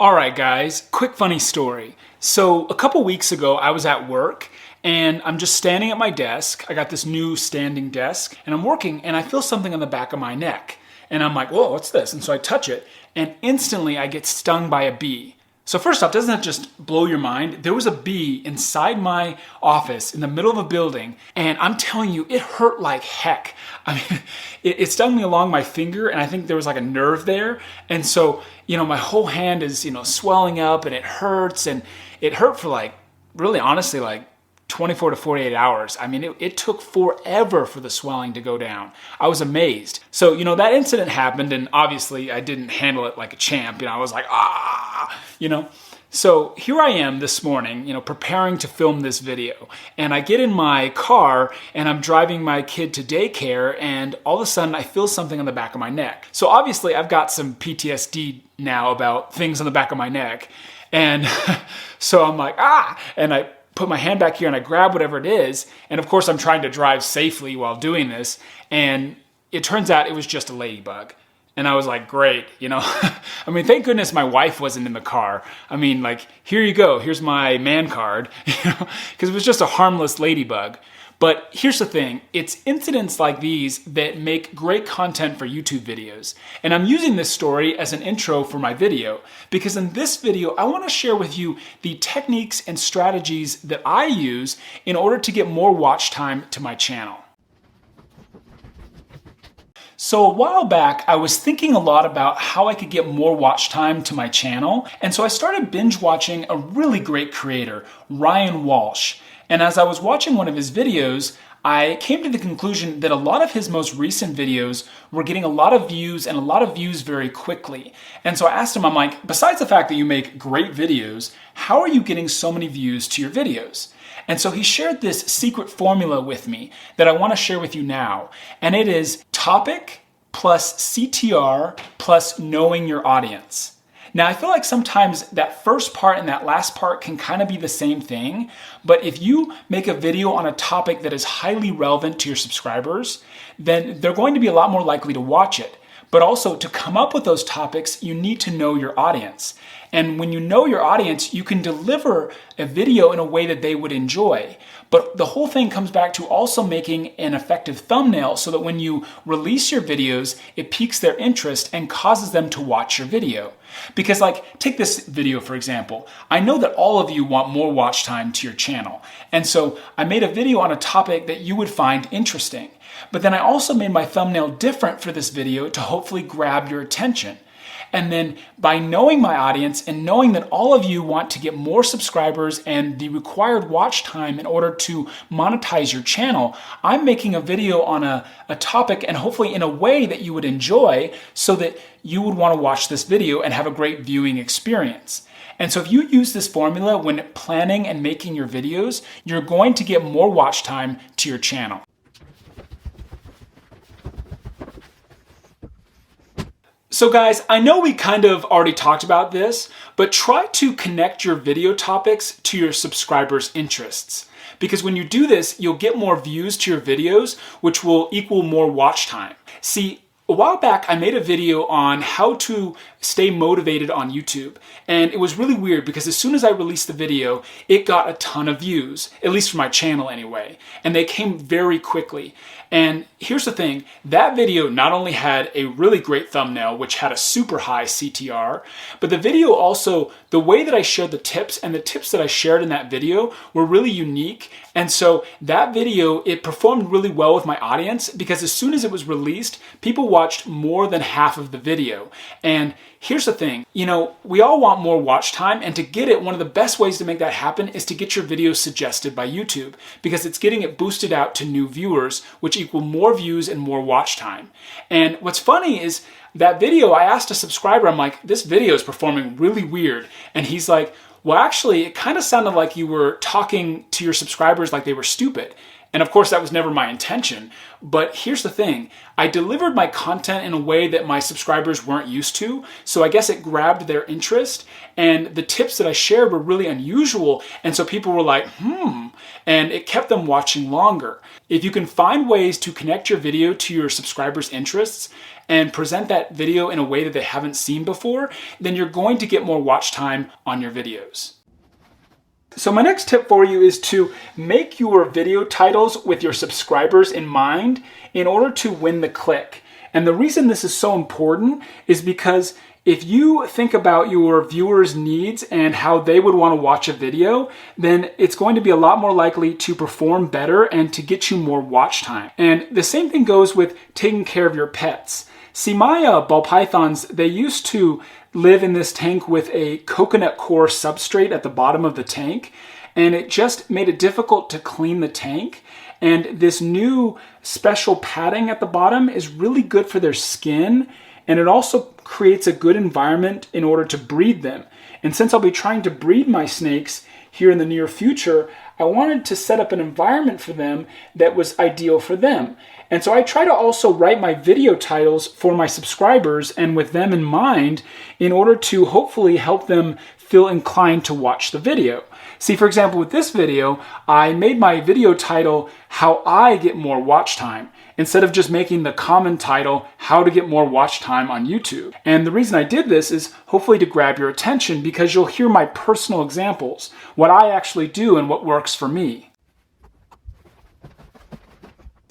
All right, guys, quick funny story. So a couple weeks ago, I was at work and I'm just standing at my desk. I got this new standing desk and I'm working and I feel something on the back of my neck. And I'm like, whoa, what's this? And so I touch it and instantly I get stung by a bee. So first off, doesn't that just blow your mind? There was a bee inside my office in the middle of a building, and I'm telling you, it hurt like heck. I mean, it stung me along my finger, and I think there was like a nerve there. And so, my whole hand is, swelling up, and it hurts, and it hurt for really honestly, 24 to 48 hours. I mean, it took forever for the swelling to go down. I was amazed. So, that incident happened, and obviously I didn't handle it like a champ. I was like, So here I am this morning, preparing to film this video. And I get in my car and I'm driving my kid to daycare, and all of a sudden I feel something on the back of my neck. So obviously I've got some PTSD now about things on the back of my neck. And so I'm like, and I put my hand back here and I grab whatever it is. And of course I'm trying to drive safely while doing this. And it turns out it was just a ladybug. And I was like, great, I mean, thank goodness my wife wasn't in the car. I mean, here you go, here's my man card, because it was just a harmless ladybug. But here's the thing, it's incidents like these that make great content for YouTube videos. And I'm using this story as an intro for my video, because in this video, I want to share with you the techniques and strategies that I use in order to get more watch time to my channel. So a while back, I was thinking a lot about how I could get more watch time to my channel. And so I started binge watching a really great creator, Ryan Walsh. And as I was watching one of his videos, I came to the conclusion that a lot of his most recent videos were getting a lot of views and a lot of views very quickly. And so I asked him, I'm like, besides the fact that you make great videos, how are you getting so many views to your videos? And so he shared this secret formula with me that I want to share with you now. And it is topic plus CTR plus knowing your audience. Now, I feel like sometimes that first part and that last part can kind of be the same thing, but if you make a video on a topic that is highly relevant to your subscribers, then they're going to be a lot more likely to watch it. But also, to come up with those topics, you need to know your audience. And when you know your audience, you can deliver a video in a way that they would enjoy. But the whole thing comes back to also making an effective thumbnail so that when you release your videos, it piques their interest and causes them to watch your video. Because take this video for example. I know that all of you want more watch time to your channel. And so I made a video on a topic that you would find interesting. But then I also made my thumbnail different for this video to hopefully grab your attention. And then by knowing my audience and knowing that all of you want to get more subscribers and the required watch time in order to monetize your channel, I'm making a video on a topic and hopefully in a way that you would enjoy so that you would want to watch this video and have a great viewing experience. And so if you use this formula when planning and making your videos, you're going to get more watch time to your channel. So guys, I know we kind of already talked about this, but try to connect your video topics to your subscribers' interests. Because when you do this, you'll get more views to your videos, which will equal more watch time. See, a while back, I made a video on how to stay motivated on YouTube. And it was really weird because as soon as I released the video, it got a ton of views, at least for my channel anyway. And they came very quickly. And here's the thing, that video not only had a really great thumbnail, which had a super high CTR, but the video also, the way that I shared the tips and the tips that I shared in that video were really unique. And so that video, it performed really well with my audience because as soon as it was released, people watched more than half of the video. And here's the thing, we all want more watch time, and to get it, one of the best ways to make that happen is to get your videos suggested by YouTube because it's getting it boosted out to new viewers, which equal more views and more watch time. And what's funny is that video, I asked a subscriber, I'm like, this video is performing really weird. And he's like, well, actually, it kind of sounded like you were talking to your subscribers like they were stupid. And of course, that was never my intention. But here's the thing. I delivered my content in a way that my subscribers weren't used to. So I guess it grabbed their interest. And the tips that I shared were really unusual. And so people were like, and it kept them watching longer. If you can find ways to connect your video to your subscribers' interests and present that video in a way that they haven't seen before, then you're going to get more watch time on your videos. So my next tip for you is to make your video titles with your subscribers in mind in order to win the click. And the reason this is so important is because if you think about your viewers' needs and how they would want to watch a video, then it's going to be a lot more likely to perform better and to get you more watch time. And the same thing goes with taking care of your pets. See, my ball pythons, they used to live in this tank with a coconut core substrate at the bottom of the tank, and it just made it difficult to clean the tank. And this new special padding at the bottom is really good for their skin, and it also creates a good environment in order to breed them. And since I'll be trying to breed my snakes here in the near future, I wanted to set up an environment for them that was ideal for them. And so I try to also write my video titles for my subscribers and with them in mind in order to hopefully help them feel inclined to watch the video. See, for example, with this video, I made my video title, How I Get More Watch Time, instead of just making the common title, How to Get More Watch Time on YouTube. And the reason I did this is hopefully to grab your attention because you'll hear my personal examples, what I actually do and what works for me.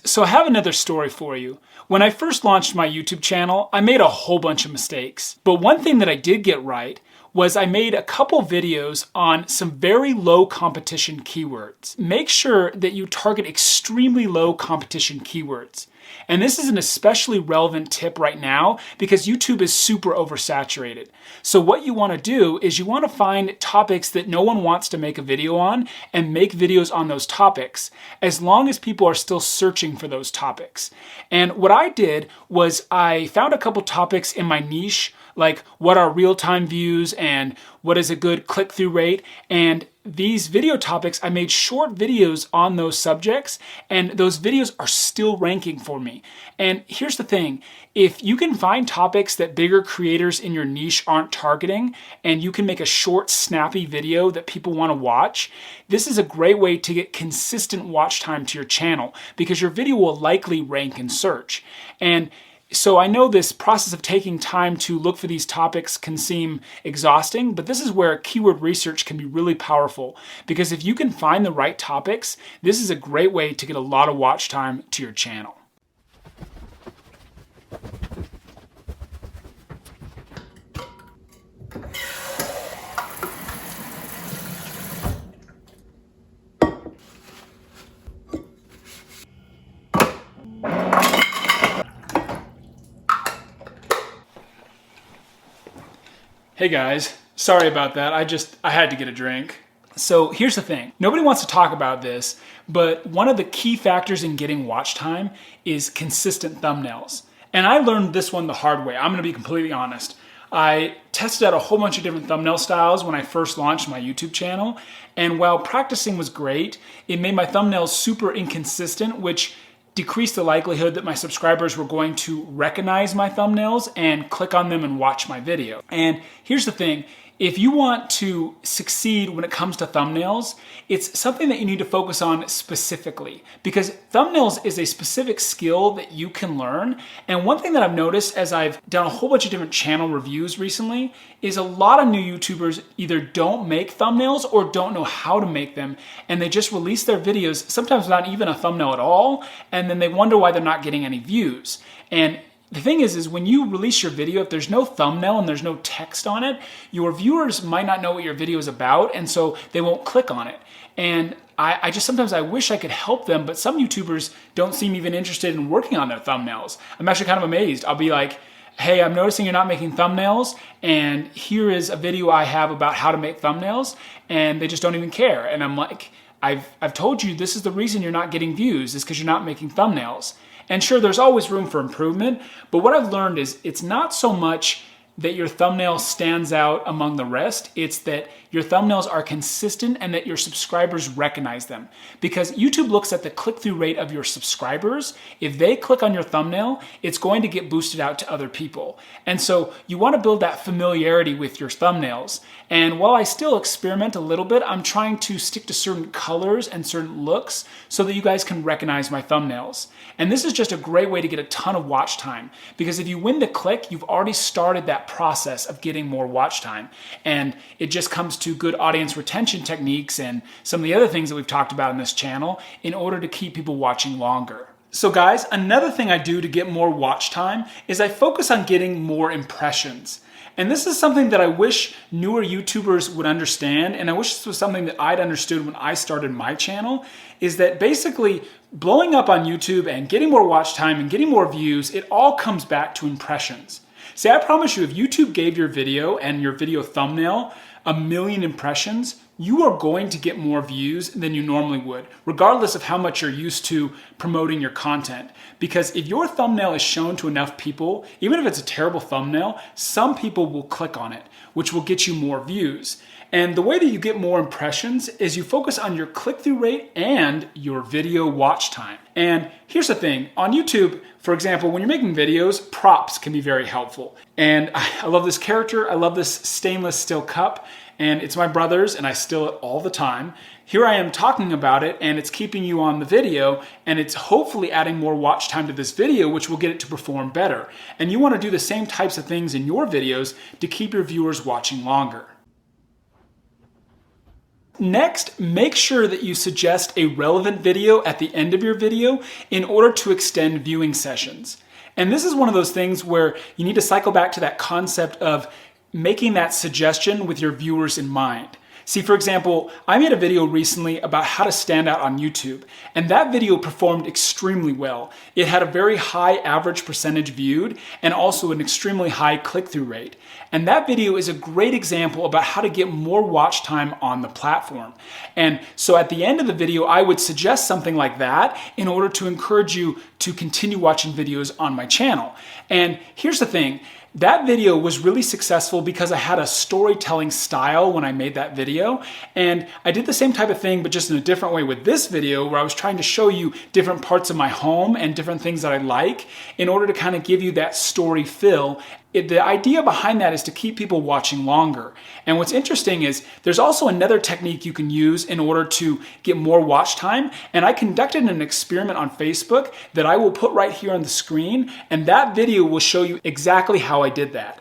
So I have another story for you. When I first launched my YouTube channel, I made a whole bunch of mistakes. But one thing that I did get right was I made a couple videos on some very low competition keywords. Make sure that you target extremely low competition keywords. And this is an especially relevant tip right now because YouTube is super oversaturated. So what you want to do is you want to find topics that no one wants to make a video on and make videos on those topics, as long as people are still searching for those topics. And what I did was I found a couple topics in my niche, like what are real-time views and what is a good click-through rate. And these video topics, I made short videos on those subjects, and those videos are still ranking for me. And here's the thing, if you can find topics that bigger creators in your niche aren't targeting, and you can make a short, snappy video that people want to watch, this is a great way to get consistent watch time to your channel because your video will likely rank in search. And so I know this process of taking time to look for these topics can seem exhausting, but this is where keyword research can be really powerful because if you can find the right topics, this is a great way to get a lot of watch time to your channel. Hey guys, sorry about that. I had to get a drink. So here's the thing. Nobody wants to talk about this, but one of the key factors in getting watch time is consistent thumbnails. And I learned this one the hard way. I'm gonna be completely honest. I tested out a whole bunch of different thumbnail styles when I first launched my YouTube channel. And while practicing was great, it made my thumbnails super inconsistent, which decreased the likelihood that my subscribers were going to recognize my thumbnails and click on them and watch my video. And here's the thing, if you want to succeed when it comes to thumbnails, it's something that you need to focus on specifically because thumbnails is a specific skill that you can learn. And one thing that I've noticed as I've done a whole bunch of different channel reviews recently is a lot of new YouTubers either don't make thumbnails or don't know how to make them. And they just release their videos, sometimes not even a thumbnail at all. And then they wonder why they're not getting any views. And the thing is when you release your video, if there's no thumbnail and there's no text on it, your viewers might not know what your video is about, and so they won't click on it. And I just sometimes I wish I could help them, but some YouTubers don't seem even interested in working on their thumbnails. I'm actually kind of amazed. I'll be like, hey, I'm noticing you're not making thumbnails, and here is a video I have about how to make thumbnails, and they just don't even care. And I'm like, I've told you this is the reason you're not getting views, is because you're not making thumbnails. And sure, there's always room for improvement, but what I've learned is it's not so much that your thumbnail stands out among the rest. It's that your thumbnails are consistent and that your subscribers recognize them. Because YouTube looks at the click-through rate of your subscribers. If they click on your thumbnail, it's going to get boosted out to other people. And so you want to build that familiarity with your thumbnails. And while I still experiment a little bit, I'm trying to stick to certain colors and certain looks so that you guys can recognize my thumbnails. And this is just a great way to get a ton of watch time, because if you win the click, you've already started that process of getting more watch time. And it just comes to good audience retention techniques and some of the other things that we've talked about in this channel in order to keep people watching longer. So guys, another thing I do to get more watch time is I focus on getting more impressions. And this is something that I wish newer YouTubers would understand, and I wish this was something that I'd understood when I started my channel, is that basically blowing up on YouTube and getting more watch time and getting more views, it all comes back to impressions. See, I promise you, if YouTube gave your video and your video thumbnail 1 million impressions, you are going to get more views than you normally would, regardless of how much you're used to promoting your content. Because if your thumbnail is shown to enough people, even if it's a terrible thumbnail, some people will click on it, which will get you more views. And the way that you get more impressions is you focus on your click-through rate and your video watch time. And here's the thing, on YouTube, for example, when you're making videos, props can be very helpful. And I love this character, I love this stainless steel cup, and it's my brother's and I steal it all the time. Here I am talking about it and it's keeping you on the video, and it's hopefully adding more watch time to this video, which will get it to perform better. And you want to do the same types of things in your videos to keep your viewers watching longer. Next, make sure that you suggest a relevant video at the end of your video in order to extend viewing sessions. And this is one of those things where you need to cycle back to that concept of making that suggestion with your viewers in mind. See, for example, I made a video recently about how to stand out on YouTube, and that video performed extremely well. It had a very high average percentage viewed and also an extremely high click-through rate. And that video is a great example about how to get more watch time on the platform. And so at the end of the video, I would suggest something like that in order to encourage you to continue watching videos on my channel. And here's the thing. That video was really successful because I had a storytelling style when I made that video. And I did the same type of thing, but just in a different way with this video, where I was trying to show you different parts of my home and different things that I like in order to kind of give you that story feel. The idea behind that is to keep people watching longer. And what's interesting is there's also another technique you can use in order to get more watch time. And I conducted an experiment on Facebook that I will put right here on the screen. And that video will show you exactly how I did that.